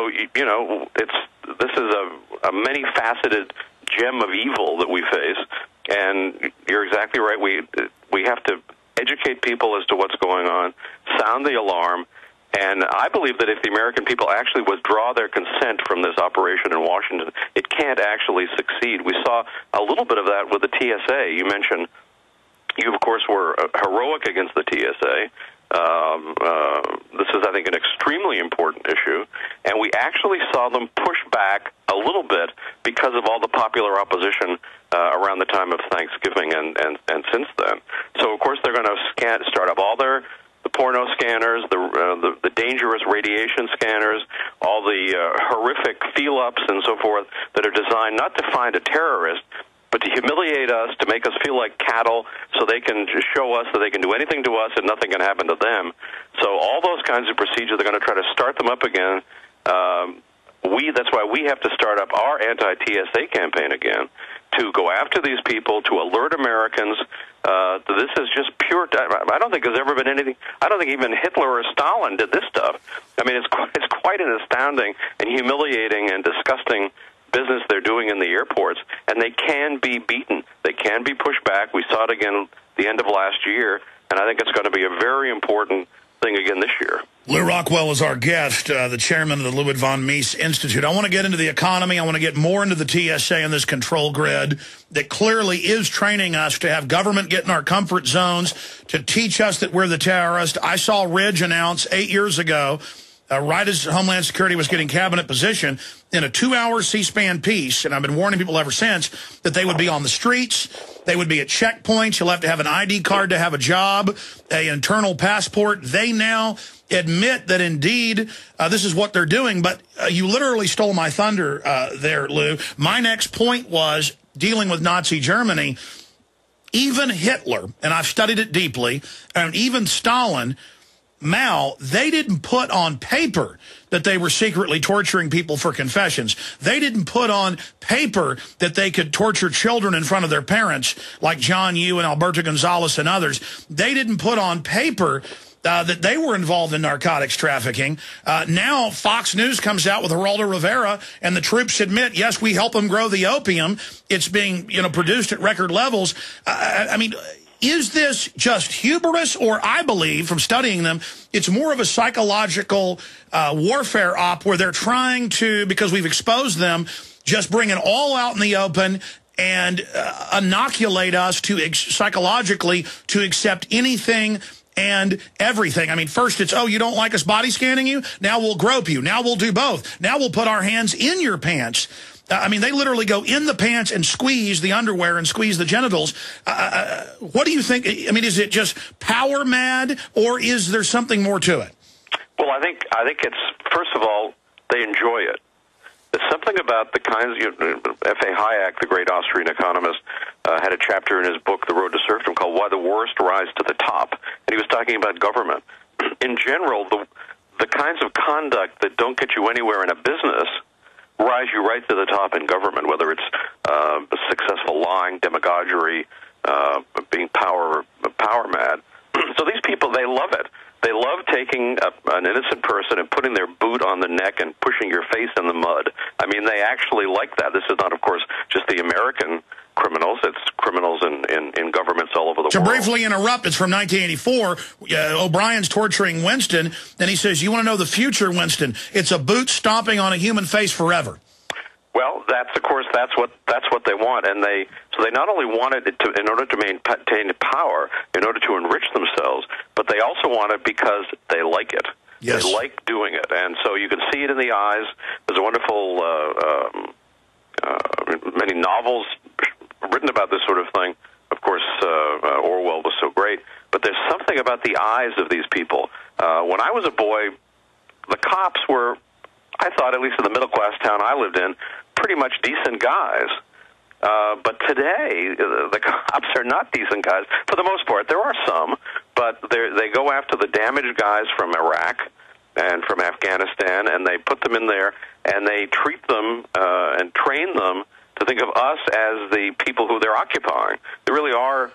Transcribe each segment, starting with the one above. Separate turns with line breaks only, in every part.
So, you know, this is a many-faceted gem of evil that we face, and you're exactly right. We have to educate people as to what's going on, sound the alarm, and I believe that if the American people actually withdraw their consent from this operation in Washington, it can't actually succeed. We saw a little bit of that with the TSA. You mentioned you, of course, were heroic against the TSA. This is, I think, an extremely important issue, and we actually saw them push back a little bit because of all the popular opposition around the time of Thanksgiving and since then. So, of course, they're going to start up all the porno scanners, the dangerous radiation scanners, all the horrific feel-ups and so forth that are designed not to find a terrorist, but to humiliate us, to make us feel like cattle, so they can show us that they can do anything to us and nothing can happen to them. So all those kinds of procedures, they're going to try to start them up again. That's why we have to start up our anti-TSA campaign again, to go after these people, to alert Americans. This is just pure. I don't think there's ever been anything. I don't think even Hitler or Stalin did this stuff. I mean, it's quite an astounding and humiliating and disgusting business they're doing in the airports, and they can be beaten. They can be pushed back. We saw it again the end of last year, and I think it's going to be a very important thing again this year.
Lew Rockwell is our guest, the chairman of the Ludwig von Mises Institute. I want to get into the economy. I want to get more into the TSA and this control grid that clearly is training us to have government get in our comfort zones, to teach us that we're the terrorist. I saw Ridge announce 8 years ago, right as Homeland Security was getting cabinet position, in a 2-hour C-SPAN piece, and I've been warning people ever since, that they would be on the streets, they would be at checkpoints, you'll have to have an ID card to have a job, an internal passport. They now admit that indeed this is what they're doing, but you literally stole my thunder there, Lou. My next point was dealing with Nazi Germany. Even Hitler, and I've studied it deeply, and even Stalin, Mao, they didn't put on paper that they were secretly torturing people for confessions. They didn't put on paper that they could torture children in front of their parents, like John Yoo and Alberto Gonzalez and others. They didn't put on paper that they were involved in narcotics trafficking. Now Fox News comes out with Geraldo Rivera, and the troops admit, yes, we help them grow the opium. It's being, produced at record levels. I mean, is this just hubris, or I believe, from studying them, it's more of a psychological warfare op where they're trying to, because we've exposed them, just bring it all out in the open and inoculate us to psychologically to accept anything and everything. I mean, first it's, oh, you don't like us body scanning you? Now we'll grope you. Now we'll do both. Now we'll put our hands in your pants. I mean, they literally go in the pants and squeeze the underwear and squeeze the genitals. What do you think? I mean, is it just power mad, or is there something more to it?
Well, I think it's, first of all, they enjoy it. There's something about the kinds F.A. Hayek, the great Austrian economist, had a chapter in his book, The Road to Serfdom, called Why the Worst Rise to the Top. And he was talking about government. In general, the kinds of conduct that don't get you anywhere in a business rise you right to the top in government, whether it's successful lying, demagoguery, being power mad. So these people, they love it. They love taking an innocent person and putting their boot on the neck and pushing your face in the mud. I mean, they actually like that. This is not, of course, just the American criminals. It's criminals in governments all over the world.
To briefly interrupt, it's from 1984. O'Brien's torturing Winston, and he says, you want to know the future, Winston? It's a boot stomping on a human face forever.
Well, that's what they want, and they not only want it in order to maintain power, in order to enrich themselves, but they also want it because they like it.
Yes.
They like doing it, and so you can see it in the eyes. There's a wonderful many novels written about this sort of thing. Of course, Orwell was so great, but there's something about the eyes of these people. When I was a boy, the cops were, I thought, at least in the middle-class town I lived in, pretty much decent guys. But today, the cops are not decent guys. For the most part, there are some, but they go after the damaged guys from Iraq and from Afghanistan, and they put them in there, and they treat them and train them to think of us as the people who they're occupying. They really are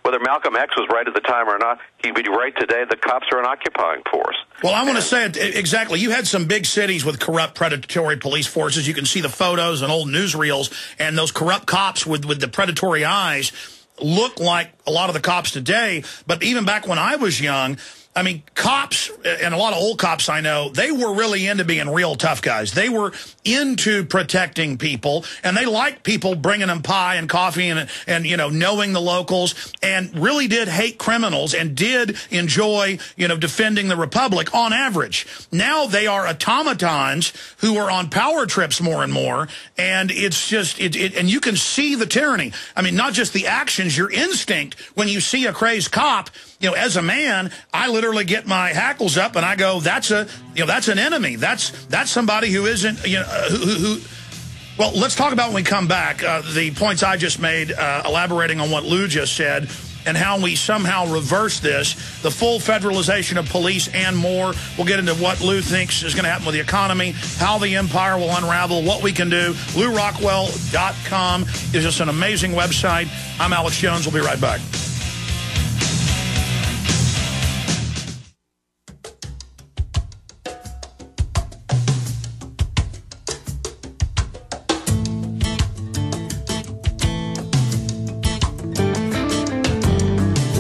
whether Malcolm X was right at the time or not, he'd be right today. The cops are an occupying force.
Well, I want to say it exactly. You had some big cities with corrupt, predatory police forces. You can see the photos and old newsreels, and those corrupt cops with the predatory eyes look like a lot of the cops today. But even back when I was young, I mean, cops, and a lot of old cops I know, they were really into being real tough guys. They were into protecting people, and they liked people bringing them pie and coffee and you know, knowing the locals, and really did hate criminals and did enjoy, you know, defending the republic on average. Now they are automatons who are on power trips more and more, and it's just, and you can see the tyranny. I mean, not just the actions, your instinct when you see a crazed cop. You know, as a man, I literally get my hackles up and I go, that's an enemy. That's somebody who isn't, you know, who. Well, let's talk about when we come back, the points I just made, elaborating on what Lew just said, and how we somehow reverse this, the full federalization of police and more. We'll get into what Lew thinks is going to happen with the economy, how the empire will unravel, what we can do. LewRockwell.com is just an amazing website. I'm Alex Jones. We'll be right back.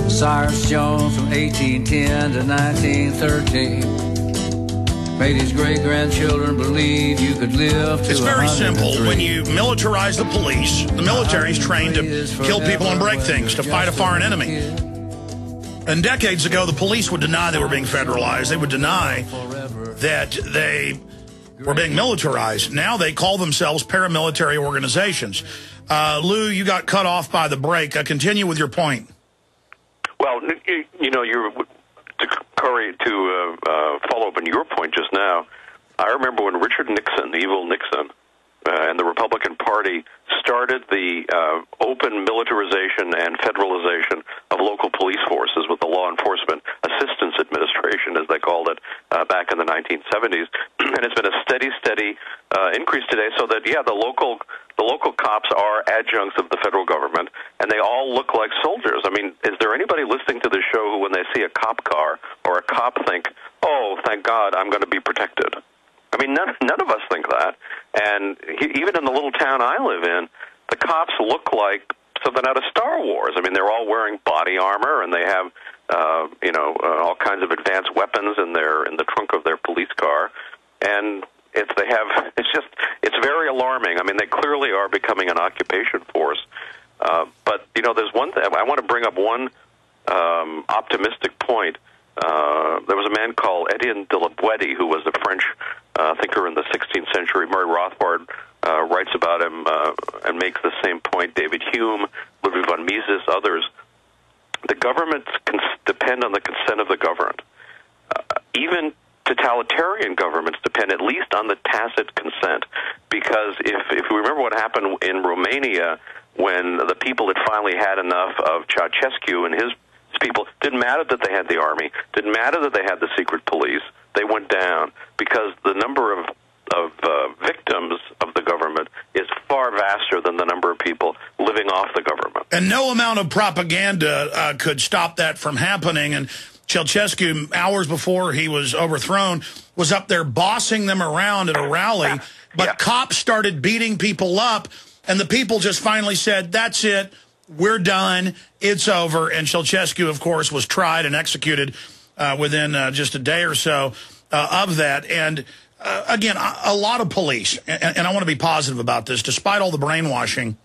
Cyrus Jones from 1810 to 1913 made his great-grandchildren believe you could live to 103.
It's very simple. When you militarize the police, the military is trained to kill people and break things, to fight a foreign enemy. And decades ago, the police would deny they were being federalized. They would deny that they were being militarized. Now they call themselves paramilitary organizations. Lew, you got cut off by the break. Continue with your point.
Well, you know, to follow up on your point just now, I remember when Richard Nixon, the evil Nixon, and the Republican Party started the open militarization and federalization of local police forces with the Law Enforcement Assistance Administration, as they called it, back in the 1970s. And it's been a steady increase today, so that, yeah, the local cops are adjuncts of the federal government, and they all look like soldiers. I mean, is there anybody listening to this show who, when they see a cop car or a cop, think, oh, thank God, I'm going to be protected? I mean, none of us think that. And even in the little town I live in, the cops look like something out of Star Wars. I mean, they're all wearing body armor, and they have, all kinds of advanced weapons in the trunk of their police car. And it's very alarming. I mean, they clearly are becoming an occupation force. But, you know, there's one thing. I want to bring up one optimistic point. There was a man called Étienne de la Boétie, who was a French thinker in the 16th century. Murray Rothbard writes about him and makes the same point. David Hume, Ludwig von Mises, others. The governments depend on the consent of the governed. Even totalitarian governments depend at least on the tacit consent, because if we remember what happened in Romania when the people had finally had enough of Ceausescu and his people, didn't matter that they had the army, didn't matter that they had the secret police, they went down because the number of victims of the government is far vaster than the number of people living off the government.
And no amount of propaganda could stop that from happening. And Ceausescu, hours before he was overthrown, was up there bossing them around at a rally, but cops started beating people up, and the people just finally said, that's it, we're done, it's over. And Ceausescu, of course, was tried and executed within just a day or so of that. And again, a lot of police, and I want to be positive about this, despite all the brainwashing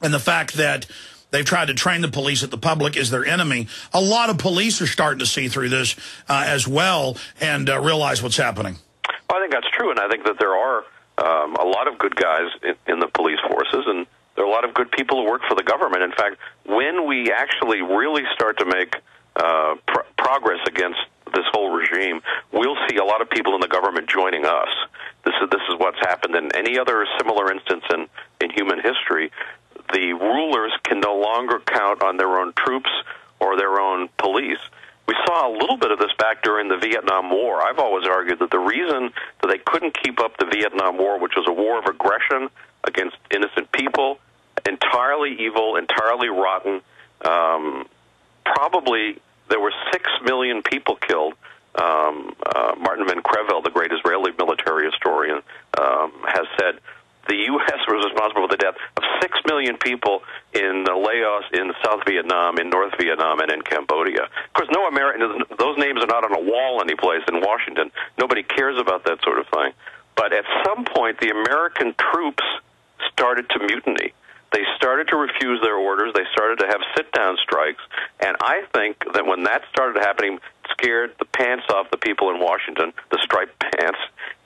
and the fact that they've tried to train the police that the public is their enemy, a lot of police are starting to see through this as well and realize what's happening.
Well, I think that's true, and I think that there are a lot of good guys in the police forces, and there are a lot of good people who work for the government. In fact, when we actually really start to make progress against this whole regime, we'll see a lot of people in the government joining us. This is what's happened in any other similar instance in human history. The rulers can no longer count on their own troops or their own police. We saw a little bit of this back during the Vietnam War. I've always argued that the reason that they couldn't keep up the Vietnam War, which was a war of aggression against innocent people, entirely evil, entirely rotten. Probably there were 6 million people killed. Martin van Crevel, the great Israeli military historian, has said the U.S. was responsible for the death of 6 million people in the Laos, in South Vietnam, in North Vietnam, and in Cambodia. Of course, no American, those names are not on a wall anyplace in Washington. Nobody cares about that sort of thing. But at some point, the American troops started to mutiny. They started to refuse their orders. They started to have sit-down strikes. And I think that when that started happening, it scared the pants off the people in Washington, the striped pants,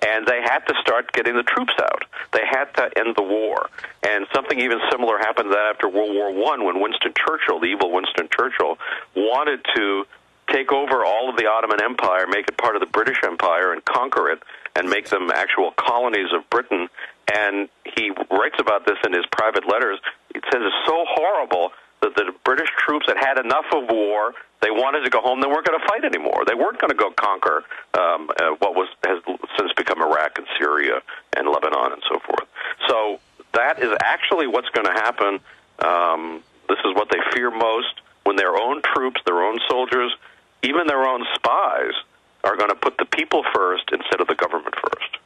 and they had to start getting the troops out. They had to end the war. And something even similar happened after World War I when Winston Churchill, the evil Winston Churchill, wanted to take over all of the Ottoman Empire, make it part of the British Empire, and conquer it, and make them actual colonies of Britain. And he writes about this in his private letters. He says it's so horrible that the British troops had had enough of war. They wanted to go home. They weren't going to fight anymore. They weren't going to go conquer what has since become Iraq and Syria and Lebanon and so forth. So that is actually what's going to happen. This is what they fear most, when their own troops, their own soldiers, even their own spies are going to put the people first instead of the government first.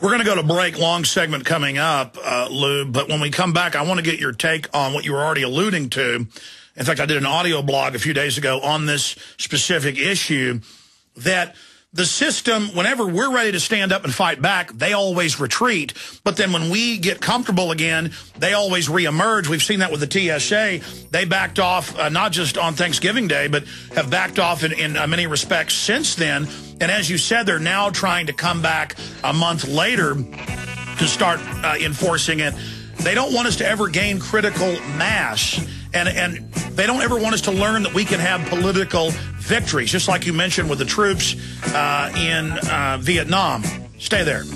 We're going to go to break. Long segment coming up, Lew. But when we come back, I want to get your take on what you were already alluding to. In fact, I did an audio blog a few days ago on this specific issue, that the system, whenever we're ready to stand up and fight back, they always retreat. But then when we get comfortable again, they always reemerge. We've seen that with the TSA. They backed off not just on Thanksgiving Day, but have backed off in many respects since then. And as you said, they're now trying to come back a month later to start enforcing it. They don't want us to ever gain critical mass. And they don't ever want us to learn that we can have political victories, just like you mentioned with the troops in Vietnam. Stay there.
You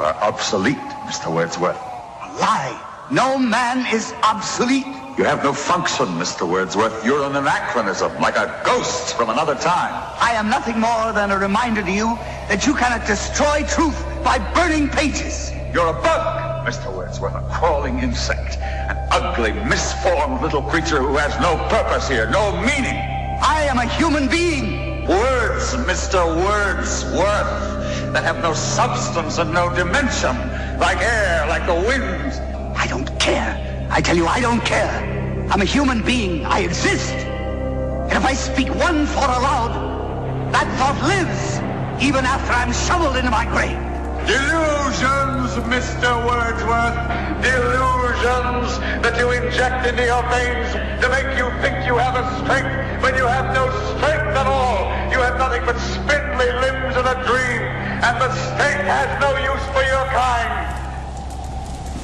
are obsolete, Mr. Wordsworth.
A lie. No man is obsolete.
You have no function, Mr. Wordsworth. You're an anachronism, like a ghost from another time.
I am nothing more than a reminder to you that you cannot destroy truth by burning pages.
You're a bug, Mr. Wordsworth, a crawling insect, an ugly, misformed little creature who has no purpose here, no meaning.
I am a human being.
Words, Mr. Wordsworth, that have no substance and no dimension, like air, like the wind.
I don't care. I tell you, I don't care. I'm a human being. I exist. And if I speak one thought aloud, that thought lives, even after I'm shoveled into my grave.
Delusions, Mr. Wordsworth. Delusions that you inject into your veins to make you think you have a strength when you have no strength at all. You have nothing but spindly limbs and a dream, and the state has no use for your kind.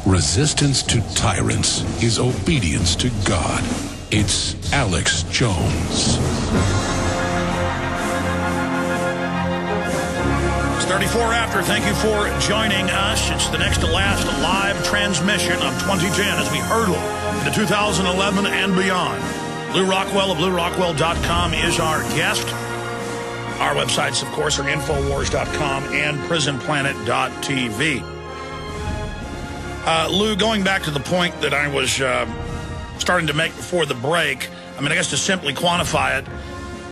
Resistance to tyrants is obedience to God. It's Alex Jones.
It's 34 after. Thank you for joining us. It's the next to last live transmission of 2010 as we hurtle into 2011 and beyond. Lew Rockwell of LewRockwell.com is our guest. Our websites, of course, are Infowars.com and PrisonPlanet.tv. Lew, going back to the point that I was starting to make before the break, I mean, I guess to simply quantify it,